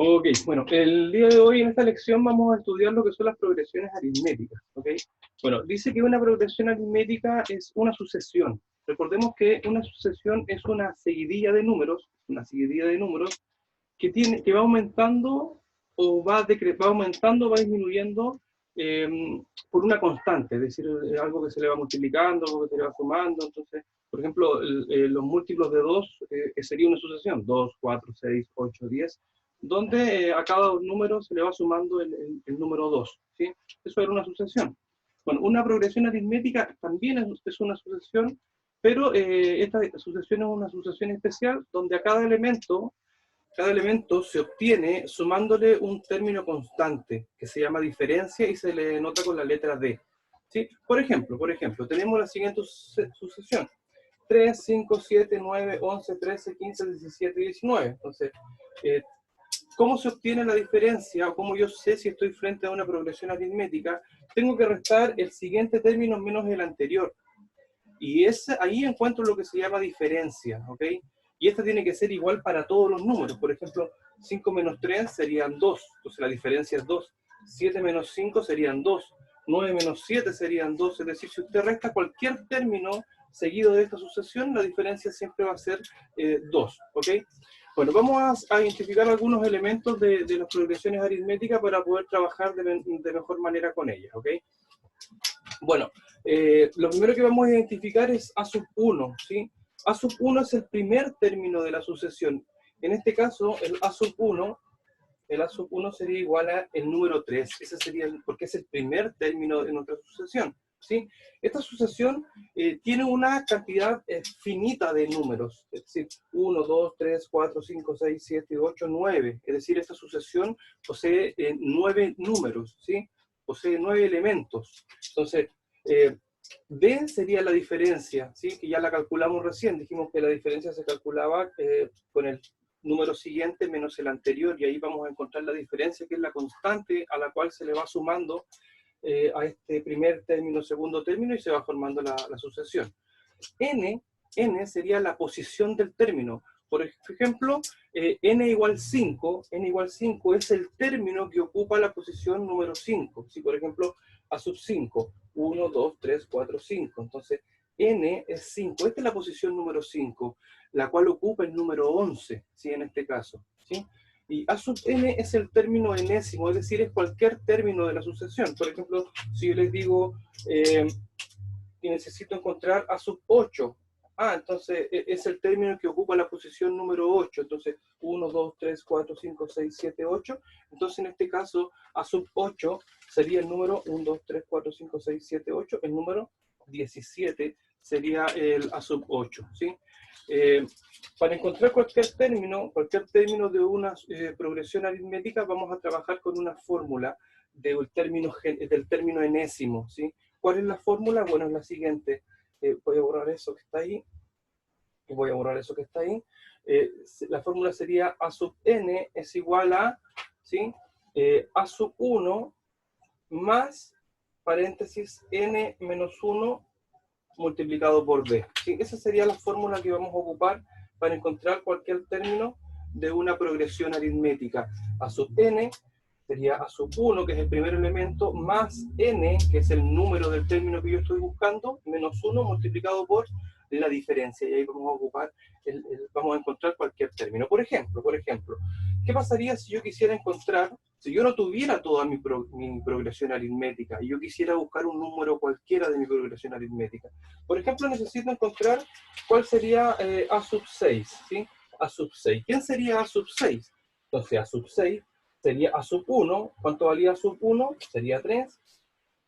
Ok, bueno, el día de hoy en esta lección vamos a estudiar lo que son las progresiones aritméticas, ¿ok? Bueno, dice que una progresión aritmética es una sucesión. Recordemos que una sucesión es una seguidilla de números que va aumentando o va aumentando, va disminuyendo eh, por una constante, es decir, algo que se le va multiplicando, algo que se le va sumando. Entonces, por ejemplo, los múltiplos de 2 sería una sucesión, 2, 4, 6, 8, 10, donde a cada número se le va sumando el número 2, ¿sí? Eso era una sucesión. Bueno, una progresión aritmética también es una sucesión, pero esta sucesión es una sucesión especial donde a cada elemento se obtiene sumándole un término constante que se llama diferencia y se le denota con la letra D. ¿Sí? Por ejemplo, tenemos la siguiente sucesión. 3, 5, 7, 9, 11, 13, 15, 17 y 19. Entonces, eh, ¿cómo se obtiene la diferencia o cómo yo sé si estoy frente a una progresión aritmética? Tengo que restar el siguiente término menos el anterior. Y ahí encuentro lo que se llama diferencia, ¿ok? Y esta tiene que ser igual para todos los números. Por ejemplo, 5 menos 3 serían 2, entonces la diferencia es 2. 7 menos 5 serían 2. 9 menos 7 serían 2. Es decir, si usted resta cualquier término seguido de esta sucesión, la diferencia siempre va a ser 2, ¿ok? Bueno, vamos a identificar algunos elementos de las progresiones aritméticas para poder trabajar de mejor manera con ellas, ¿ok? Bueno, lo primero que vamos a identificar es A sub 1, ¿sí? A sub 1 es el primer término de la sucesión. En este caso, el A sub 1 sería igual a el número 3. Ese sería porque es el primer término de nuestra sucesión, ¿sí? Esta sucesión tiene una cantidad finita de números, es decir, 1, 2, 3, 4, 5, 6, 7, 8, 9. Es decir, esta sucesión posee 9 números, ¿sí? Posee 9 elementos. Entonces, D sería la diferencia, ¿sí? Que ya la calculamos recién. Dijimos que la diferencia se calculaba con el número siguiente menos el anterior, y ahí vamos a encontrar la diferencia, que es la constante a la cual se le va sumando a este primer término, segundo término, y se va formando la sucesión. N sería la posición del término. Por ejemplo, n igual 5 es el término que ocupa la posición número 5. Si, por ejemplo, A sub 5, 1, 2, 3, 4, 5. Entonces, n es 5. Esta es la posición número 5, la cual ocupa el número 11, ¿sí? En este caso, ¿sí? Y A sub n es el término enésimo, es decir, es cualquier término de la sucesión. Por ejemplo, si yo les digo que necesito encontrar A sub 8, entonces es el término que ocupa la posición número 8. Entonces, 1, 2, 3, 4, 5, 6, 7, 8. Entonces, en este caso, A sub 8 sería el número 1, 2, 3, 4, 5, 6, 7, 8. El número 17 sería el A sub 8, ¿sí? Para encontrar cualquier término de una progresión aritmética, vamos a trabajar con una fórmula del término enésimo, ¿sí? ¿Cuál es la fórmula? Bueno, es la siguiente. Voy a borrar eso que está ahí. La fórmula sería A sub n es igual a, ¿sí? A sub 1 más, paréntesis, n menos 1 multiplicado por d. ¿Sí? Esa sería la fórmula que vamos a ocupar para encontrar cualquier término de una progresión aritmética. A sub n sería A sub 1, que es el primer elemento, más n, que es el número del término que yo estoy buscando, menos 1 multiplicado por la diferencia. Y ahí vamos a ocupar, vamos a encontrar cualquier término. Por ejemplo, ¿qué pasaría si yo quisiera encontrar, si yo no tuviera toda mi progresión aritmética y yo quisiera buscar un número cualquiera de mi progresión aritmética? Por ejemplo, necesito encontrar cuál sería A sub 6, ¿sí? A sub 6. ¿Quién sería A sub 6? Entonces, A sub 6 sería A sub 1. ¿Cuánto valía A sub 1? Sería 3.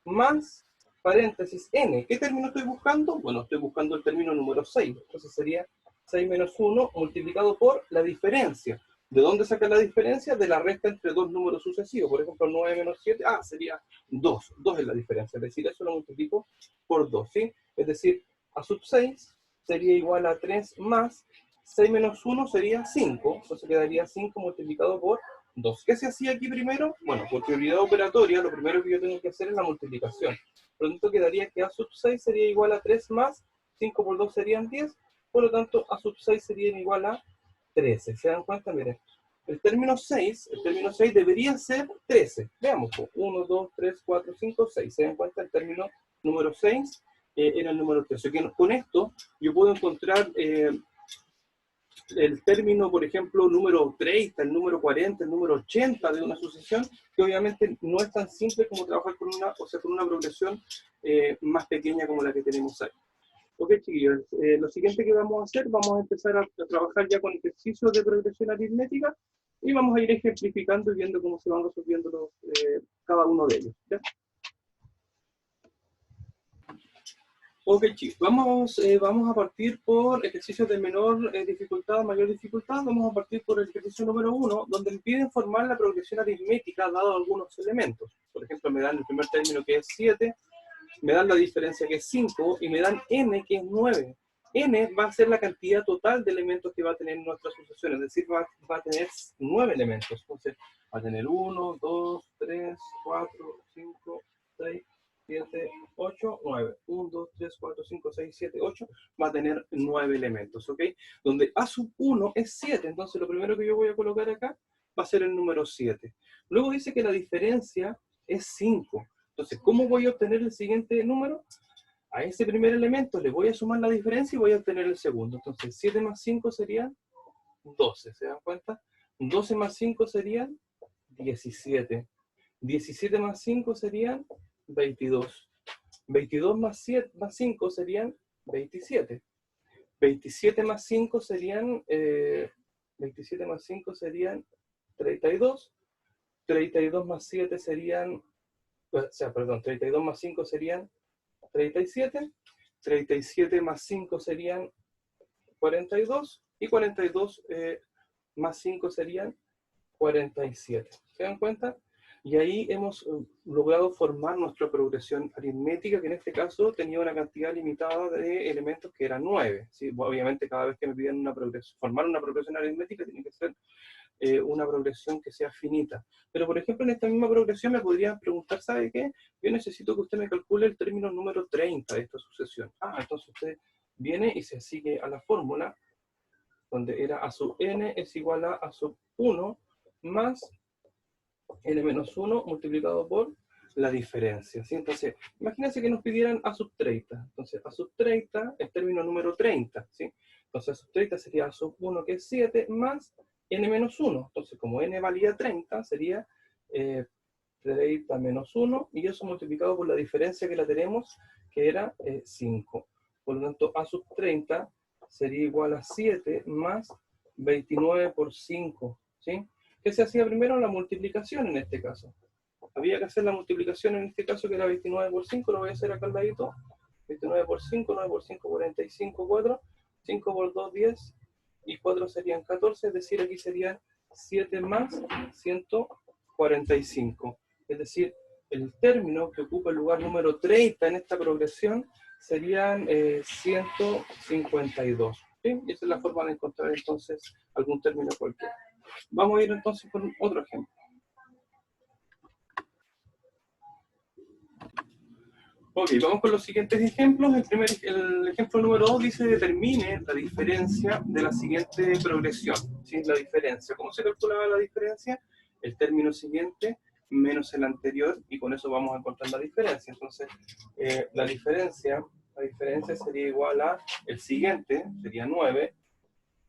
Más, paréntesis, n. ¿Qué término estoy buscando? Bueno, estoy buscando el término número 6. Entonces sería 6 menos 1 multiplicado por la diferencia. ¿De dónde saca la diferencia? De la resta entre dos números sucesivos. Por ejemplo, 9 menos 7, sería 2. 2 es la diferencia. Es decir, eso lo multiplico por 2, ¿sí? Es decir, A sub 6 sería igual a 3 más 6 menos 1 sería 5. Entonces quedaría 5 multiplicado por 2. ¿Qué se hacía aquí primero? Bueno, por prioridad operatoria, lo primero que yo tengo que hacer es la multiplicación. Por lo tanto, quedaría que A sub 6 sería igual a 3 más 5 por 2 serían 10. Por lo tanto, A sub 6 sería igual a 13. ¿Se dan cuenta? Miren, el término 6 debería ser 13. Veamos, 1, 2, 3, 4, 5, 6. ¿Se dan cuenta? El término número 6 era el número 13. Con esto yo puedo encontrar el término, por ejemplo, número 30, el número 40, el número 80 de una sucesión, que obviamente no es tan simple como trabajar con una progresión más pequeña como la que tenemos ahí. Ok, chiquillos, lo siguiente que vamos a hacer, vamos a empezar a trabajar ya con ejercicios de progresión aritmética y vamos a ir ejemplificando y viendo cómo se van resolviendo cada uno de ellos. ¿Ya? Ok, chicos, vamos a partir por ejercicios de menor dificultad a mayor dificultad. Vamos a partir por el ejercicio número 1, donde me piden formar la progresión aritmética dado algunos elementos. Por ejemplo, me dan el primer término que es 7, me dan la diferencia que es 5 y me dan n que es 9. N va a ser la cantidad total de elementos que va a tener nuestra sucesión, es decir, va a tener 9 elementos. Entonces, va a tener 1, 2, 3, 4, 5, 6, 7, 8, 9. 1, 2, 3, 4, 5, 6, 7, 8. Va a tener 9 elementos, ¿ok? Donde A sub 1 es 7. Entonces, lo primero que yo voy a colocar acá va a ser el número 7. Luego dice que la diferencia es 5. Entonces, ¿cómo voy a obtener el siguiente número? A ese primer elemento le voy a sumar la diferencia y voy a obtener el segundo. Entonces, 7 más 5 serían 12, ¿se dan cuenta? 12 más 5 serían 17. 17 más 5 serían 22. 22 más 5 serían 27. 27 más 5 serían 27 más 5 serían 32. 32 más 7 serían, o sea, perdón, 32 más 5 serían 37. 37 más 5 serían 42. Y 42 más 5 serían 47. ¿Se dan cuenta? Y ahí hemos logrado formar nuestra progresión aritmética, que en este caso tenía una cantidad limitada de elementos que eran 9. ¿Sí? Obviamente, cada vez que me piden formar una progresión aritmética, tiene que ser una progresión que sea finita. Pero, por ejemplo, en esta misma progresión me podrían preguntar, ¿sabe qué? Yo necesito que usted me calcule el término número 30 de esta sucesión. Entonces usted viene y se sigue a la fórmula, donde era a sub n es igual a sub 1 más n menos 1 multiplicado por la diferencia. ¿Sí? Entonces, imagínense que nos pidieran a sub 30. Entonces, a sub 30, el término número 30. ¿Sí? Entonces, a sub 30 sería a sub 1, que es 7, más n menos 1. Entonces, como n valía 30, sería 30 menos 1, y eso multiplicado por la diferencia que la tenemos, que era 5. Por lo tanto, a sub 30 sería igual a 7 más 29 por 5. ¿Sí? ¿Qué se hacía primero? La multiplicación en este caso. Había que hacer la multiplicación en este caso, que era 29 por 5, lo voy a hacer acá al ladito. 29 por 5, 9 por 5, 45, 4. 5 por 2, 10. Y 4 serían 14, es decir, aquí serían 7 más 145. Es decir, el término que ocupa el lugar número 30 en esta progresión serían 152. ¿Sí? Y esa es la forma de encontrar entonces algún término cualquiera. Vamos a ir entonces con otro ejemplo. Ok, vamos con los siguientes ejemplos. El ejemplo número 2 dice: determine la diferencia de la siguiente progresión. ¿Sí? La diferencia. ¿Cómo se calculaba la diferencia? El término siguiente menos el anterior, y con eso vamos a encontrar la diferencia. Entonces, la diferencia sería igual a el siguiente, sería 9,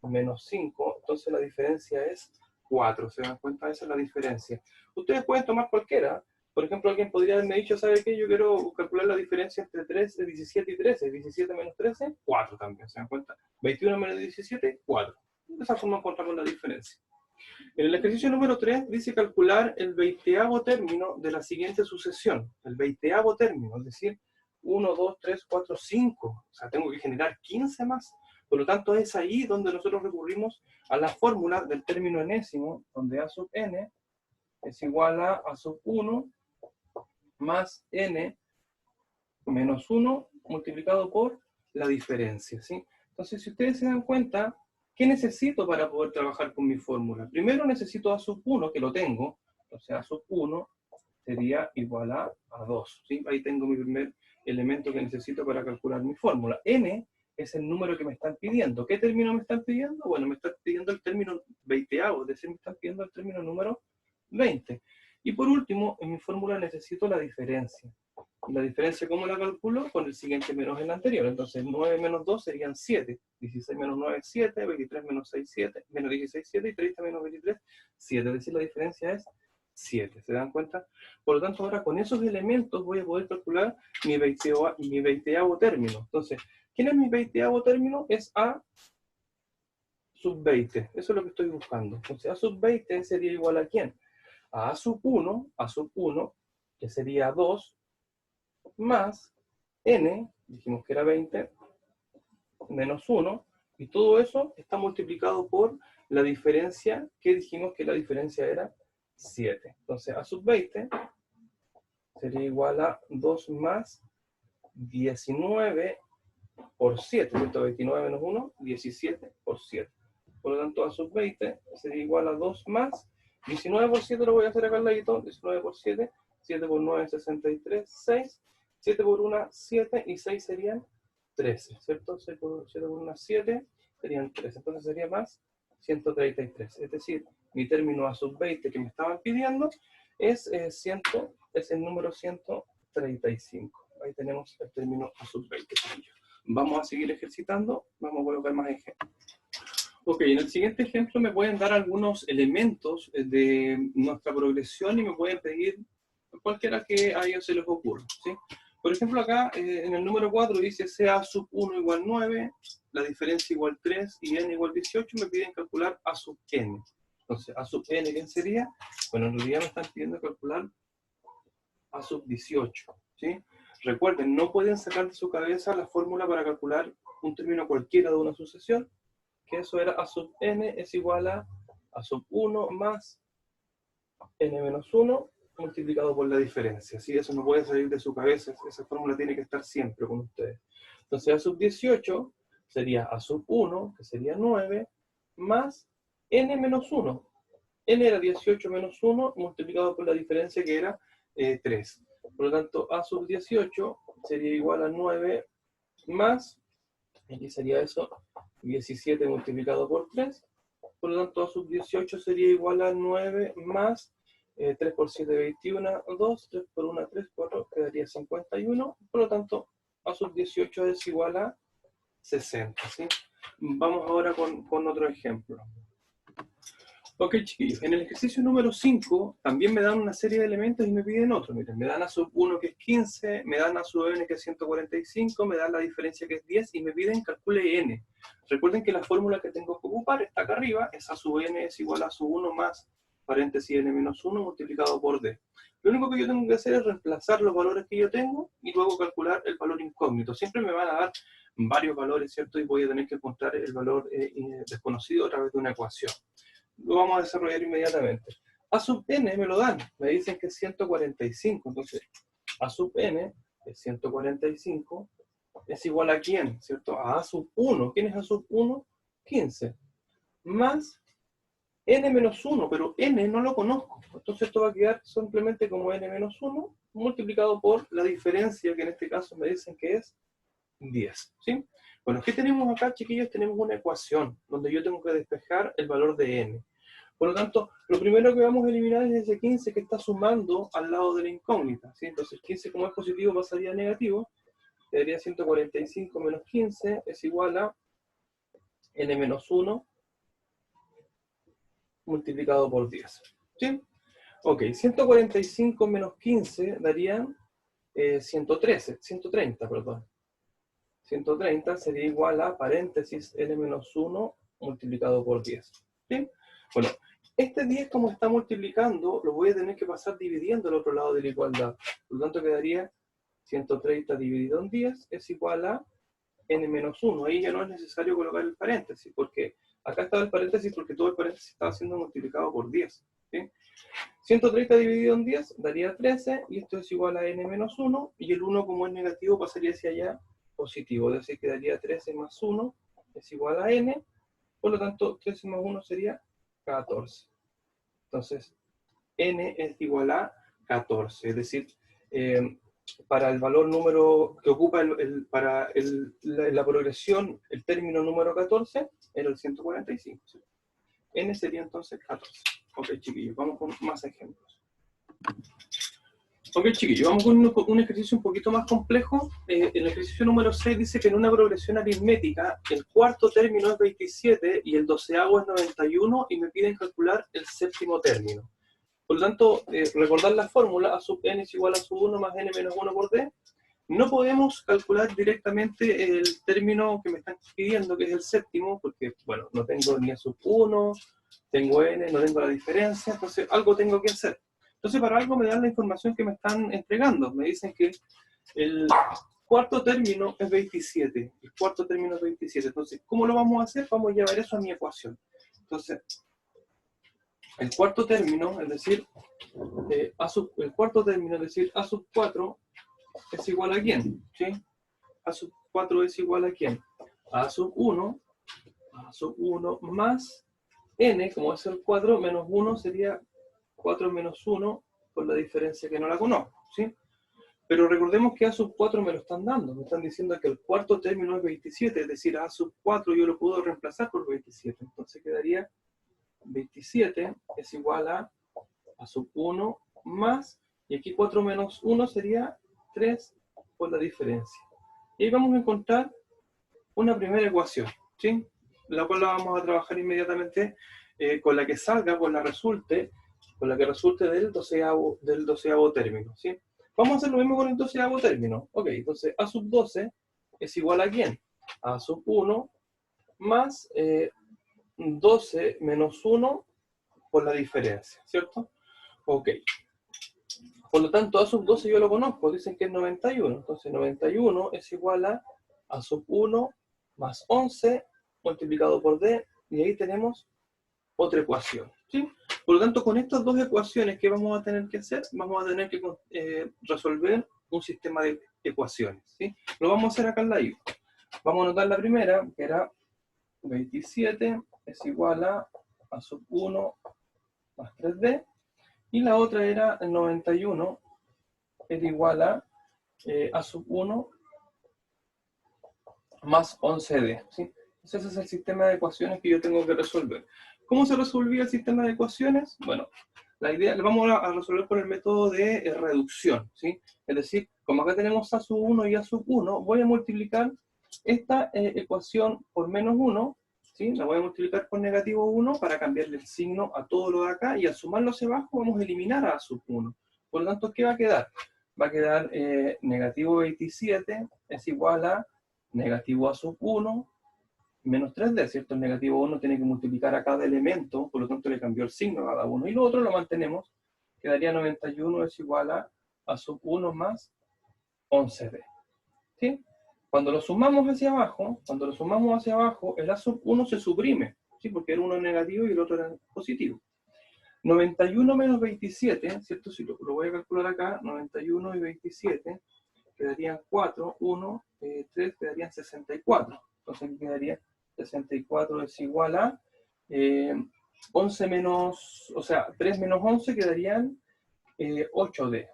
menos 5, entonces la diferencia es 4. ¿Se dan cuenta? Esa es la diferencia. Ustedes pueden tomar cualquiera. Por ejemplo, alguien podría haberme dicho, ¿sabe qué? Yo quiero calcular la diferencia entre 17 y 13. 17 menos 13, 4 también. ¿Se dan cuenta? 21 menos 17, 4. De esa forma encontramos la diferencia. En el ejercicio número 3 dice calcular el 20avo término de la siguiente sucesión. El 20avo término, es decir, 1, 2, 3, 4, 5. O sea, tengo que generar 15 más. Por lo tanto, es ahí donde nosotros recurrimos a la fórmula del término enésimo, donde a sub n es igual a sub 1 más n menos 1 multiplicado por la diferencia. ¿Sí? Entonces, si ustedes se dan cuenta, ¿qué necesito para poder trabajar con mi fórmula? Primero necesito a sub 1, que lo tengo. Entonces, a sub 1 sería igual a 2. ¿Sí? Ahí tengo mi primer elemento que necesito para calcular mi fórmula. N es el número que me están pidiendo. ¿Qué término me están pidiendo? Bueno, me están pidiendo el término 20avo, es decir, me están pidiendo el término número 20. Y por último, en mi fórmula necesito la diferencia. ¿Y la diferencia cómo la calculo? Con el siguiente menos el anterior. Entonces 9 menos 2 serían 7. 16 menos 9 es 7, 23 menos 6 7, menos 16 7 y 30 menos 23 7. Es decir, la diferencia es 7. ¿Se dan cuenta? Por lo tanto, ahora con esos elementos voy a poder calcular mi 20avo término. Entonces, ¿quién es mi 20avo término? Es A sub 20. Eso es lo que estoy buscando. Entonces, A sub 20 sería igual a ¿quién? A sub 1, que sería 2, más n, dijimos que era 20, menos 1, y todo eso está multiplicado por la diferencia, que dijimos que la diferencia era 7. Entonces, A sub 20 sería igual a 2 más 19 por 7, ¿cierto? 29 menos 1, 17 por 7. Por lo tanto, A sub 20 sería igual a 2 más 19 por 7, lo voy a hacer acá al ladito, 19 por 7, 7 por 9, 63, 6, 7 por 1, 7, y 6 serían 13, ¿cierto? 7 por 1, 7, serían 13, entonces sería más 133. Es decir, mi término A sub 20 que me estaban pidiendo es, es el número 135. Ahí tenemos el término A sub 20. Vamos a seguir ejercitando, vamos a colocar más ejemplos. Ok, en el siguiente ejemplo me pueden dar algunos elementos de nuestra progresión y me pueden pedir cualquiera que a ellos se les ocurra, ¿sí? Por ejemplo, acá en el número 4 dice A sub 1 igual 9, la diferencia igual 3 y n igual 18, me piden calcular A sub n. Entonces, A sub n, ¿quién sería? Bueno, en realidad me están pidiendo calcular A sub 18, ¿sí? Recuerden, no pueden sacar de su cabeza la fórmula para calcular un término cualquiera de una sucesión, que eso era A sub n es igual a sub 1 más n menos 1 multiplicado por la diferencia. ¿Sí? Eso no puede salir de su cabeza, esa fórmula tiene que estar siempre con ustedes. Entonces A sub 18 sería A sub 1, que sería 9, más n menos 1. N era 18 menos 1 multiplicado por la diferencia que era 3. Por lo tanto, A sub 18 sería igual a 9 más, aquí sería eso, 17 multiplicado por 3. Por lo tanto, A sub 18 sería igual a 9 más 3 por 7, 21, 2, 3 por 1, 3, 4, quedaría 51. Por lo tanto, A sub 18 es igual a 60. ¿Sí? Vamos ahora con otro ejemplo. Ok, chiquillos, en el ejercicio número 5 también me dan una serie de elementos y me piden otro. Miren, me dan A sub 1 que es 15, me dan A sub n que es 145, me dan la diferencia que es 10 y me piden calcule n. Recuerden que la fórmula que tengo que ocupar está acá arriba, es A sub n es igual a sub 1 más paréntesis n menos 1 multiplicado por d. Lo único que yo tengo que hacer es reemplazar los valores que yo tengo y luego calcular el valor incógnito. Siempre me van a dar varios valores, ¿cierto? Y voy a tener que encontrar el valor desconocido a través de una ecuación. Lo vamos a desarrollar inmediatamente. A sub n me lo dan, me dicen que es 145, entonces A sub n es 145, es igual a ¿quién? ¿Cierto? A sub 1, ¿quién es A sub 1? 15, más n menos 1, pero n no lo conozco, entonces esto va a quedar simplemente como n menos 1 multiplicado por la diferencia, que en este caso me dicen que es 10, ¿sí? Bueno, ¿qué tenemos acá, chiquillos? Tenemos una ecuación donde yo tengo que despejar el valor de n. Por lo tanto, lo primero que vamos a eliminar es ese 15 que está sumando al lado de la incógnita, ¿sí? Entonces 15 como es positivo pasaría a negativo, quedaría 145 menos 15 es igual a n menos 1 multiplicado por 10, ¿sí? Ok, 145 menos 15 darían 130, perdón. 130 sería igual a paréntesis n menos 1 multiplicado por 10. ¿Sí? Bueno, este 10 como está multiplicando, lo voy a tener que pasar dividiendo al otro lado de la igualdad. Por lo tanto quedaría 130 dividido en 10 es igual a n menos 1. Ahí ya no es necesario colocar el paréntesis, porque acá estaba el paréntesis porque todo el paréntesis estaba siendo multiplicado por 10. ¿Sí? 130 dividido en 10 daría 13, y esto es igual a n menos 1, y el 1 como es negativo pasaría hacia allá positivo, es decir, quedaría 13 más 1 es igual a n, por lo tanto 13 más 1 sería 14. Entonces, n es igual a 14, es decir, para el valor número que ocupa la progresión, el término número 14, era el 145. ¿Sí? N sería entonces 14. Ok, chiquillos, vamos con más ejemplos. Ok, chiquillos, vamos con un ejercicio un poquito más complejo. El ejercicio número 6 dice que en una progresión aritmética, el cuarto término es 27 y el doceavo es 91 y me piden calcular el séptimo término. Por lo tanto, recordar la fórmula, A sub n es igual a sub 1 más n menos 1 por d. No podemos calcular directamente el término que me están pidiendo, que es el séptimo, porque, bueno, no tengo ni A sub 1, tengo n, no tengo la diferencia, entonces algo tengo que hacer. Entonces, para algo me dan la información que me están entregando. Me dicen que el cuarto término es 27. El cuarto término es 27. Entonces, ¿cómo lo vamos a hacer? Vamos a llevar eso a mi ecuación. Entonces, el cuarto término, es decir, el cuarto término, es decir, A sub 4 es igual a quién, ¿sí? A sub 4 es igual a quién? A sub 1 más n, como es el 4, menos 1 sería 4 menos 1 por la diferencia que no la conozco, ¿sí? Pero recordemos que A sub 4 me lo están dando, me están diciendo que el cuarto término es 27, es decir, A sub 4 yo lo puedo reemplazar por 27, entonces quedaría 27 es igual a sub 1 más, y aquí 4 menos 1 sería 3 por la diferencia. Y ahí vamos a encontrar una primera ecuación, ¿sí? La cual la vamos a trabajar inmediatamente con la que salga, con la que resulte del doceavo término, ¿sí? Vamos a hacer lo mismo con el doceavo término. Ok, entonces A sub 12 es igual a ¿quién? A sub 1 más 12 menos 1 por la diferencia, ¿cierto? Ok. Por lo tanto, A sub 12 yo lo conozco, dicen que es 91. Entonces 91 es igual a sub 1 más 11 multiplicado por D, y ahí tenemos otra ecuación, ¿sí? Por lo tanto, con estas dos ecuaciones, ¿qué vamos a tener que hacer? Vamos a tener que resolver un sistema de ecuaciones, ¿sí? Lo vamos a hacer acá al lado. Vamos a anotar la primera, que era 27 es igual a sub 1 más 3D, y la otra era el 91 es igual a sub 1 más 11D, ¿sí? Entonces ese es el sistema de ecuaciones que yo tengo que resolver. ¿Cómo se resolvía el sistema de ecuaciones? Bueno, la idea, lo vamos a resolver por el método de reducción, ¿sí? Es decir, como acá tenemos A sub 1 y A sub 1, voy a multiplicar esta ecuación por menos 1, ¿sí? La voy a multiplicar por negativo 1 para cambiarle el signo a todo lo de acá, y al sumarlo hacia abajo vamos a eliminar a A sub 1. Por lo tanto, ¿qué va a quedar? Va a quedar negativo 27 es igual a negativo A sub 1 menos 3D, ¿cierto? El negativo 1 tiene que multiplicar a cada elemento, por lo tanto le cambió el signo a cada uno. Y lo otro lo mantenemos, quedaría 91 es igual a sub 1 más 11D. ¿Sí? Cuando lo sumamos hacia abajo, el A sub 1 se suprime, ¿sí? Porque era uno negativo y el otro era positivo. 91 menos 27, ¿cierto? Si lo voy a calcular acá, 91 y 27, quedarían 4, 1, 3, quedarían 64. Entonces aquí quedaría 64 es igual a 11 menos, o sea, 3 menos 11 quedarían 8D.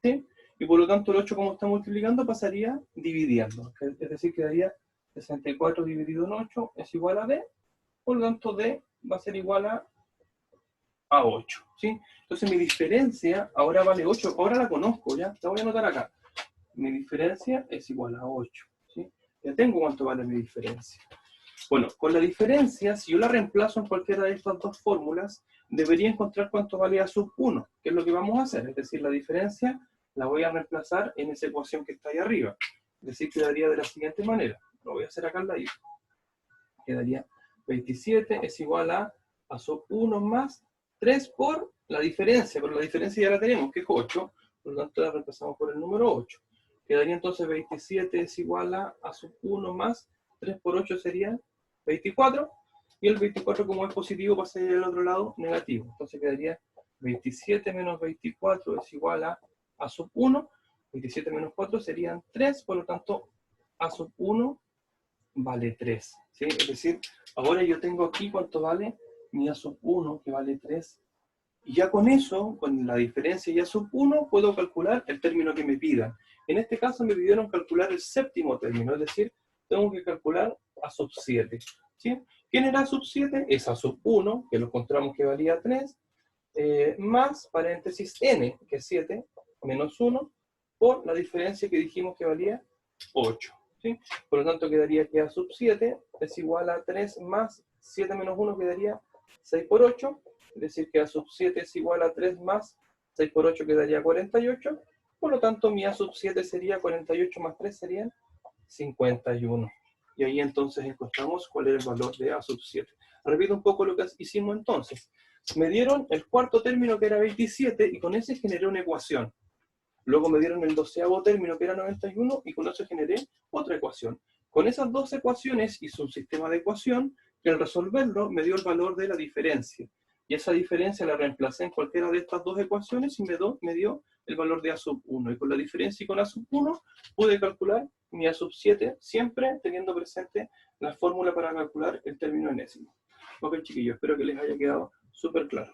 ¿Sí? Y por lo tanto el 8, como está multiplicando, pasaría dividiendo. Es decir, quedaría 64 dividido en 8 es igual a D. Por lo tanto, D va a ser igual a 8. ¿Sí? Entonces mi diferencia ahora vale 8. Ahora la conozco, ¿ya? La voy a anotar acá. Mi diferencia es igual a 8. ¿Sí? Ya tengo cuánto vale mi diferencia. Bueno, con la diferencia, si yo la reemplazo en cualquiera de estas dos fórmulas, debería encontrar cuánto vale A sub 1, que es lo que vamos a hacer. Es decir, la diferencia la voy a reemplazar en esa ecuación que está ahí arriba. Es decir, quedaría de la siguiente manera. Lo voy a hacer acá al lado. Quedaría 27 es igual a sub 1 más 3 por la diferencia, pero la diferencia ya la tenemos, que es 8, por lo tanto la reemplazamos por el número 8. Quedaría entonces 27 es igual a sub 1 más 3 por 8 sería 24, y el 24 como es positivo pasa al otro lado negativo, entonces quedaría 27 menos 24 es igual a sub 1, 27 menos 4 serían 3, por lo tanto a sub 1 vale 3, ¿sí? Es decir, ahora yo tengo aquí cuánto vale mi A sub 1, que vale 3 Y ya con eso, con la diferencia y A sub 1, puedo calcular el término que me pidan. En este caso me pidieron calcular el séptimo término, es decir, tengo que calcular A sub 7. ¿Sí? ¿Quién era A sub 7? Es A sub 1, que lo encontramos que valía 3, más paréntesis n, que es 7, menos 1, por la diferencia que dijimos que valía 8. ¿Sí? Por lo tanto, quedaría que A sub 7 es igual a 3 más 7 menos 1, quedaría 6 por 8, es decir, que A sub 7 es igual a 3 más 6 por 8, quedaría 48, por lo tanto, mi A sub 7 sería 48 más 3 serían 51. Y ahí entonces encontramos cuál era el valor de A sub 7. Repito un poco lo que hicimos entonces. Me dieron el cuarto término que era 27 y con ese generé una ecuación. Luego me dieron el 12º término que era 91 y con eso generé otra ecuación. Con esas dos ecuaciones hice un sistema de ecuación que al resolverlo me dio el valor de la diferencia. Y esa diferencia la reemplacé en cualquiera de estas dos ecuaciones y me dio el valor de A sub 1. Y con la diferencia y con A sub 1 pude calcular mi A sub 7, siempre teniendo presente la fórmula para calcular el término enésimo. Ok, chiquillos, espero que les haya quedado súper claro.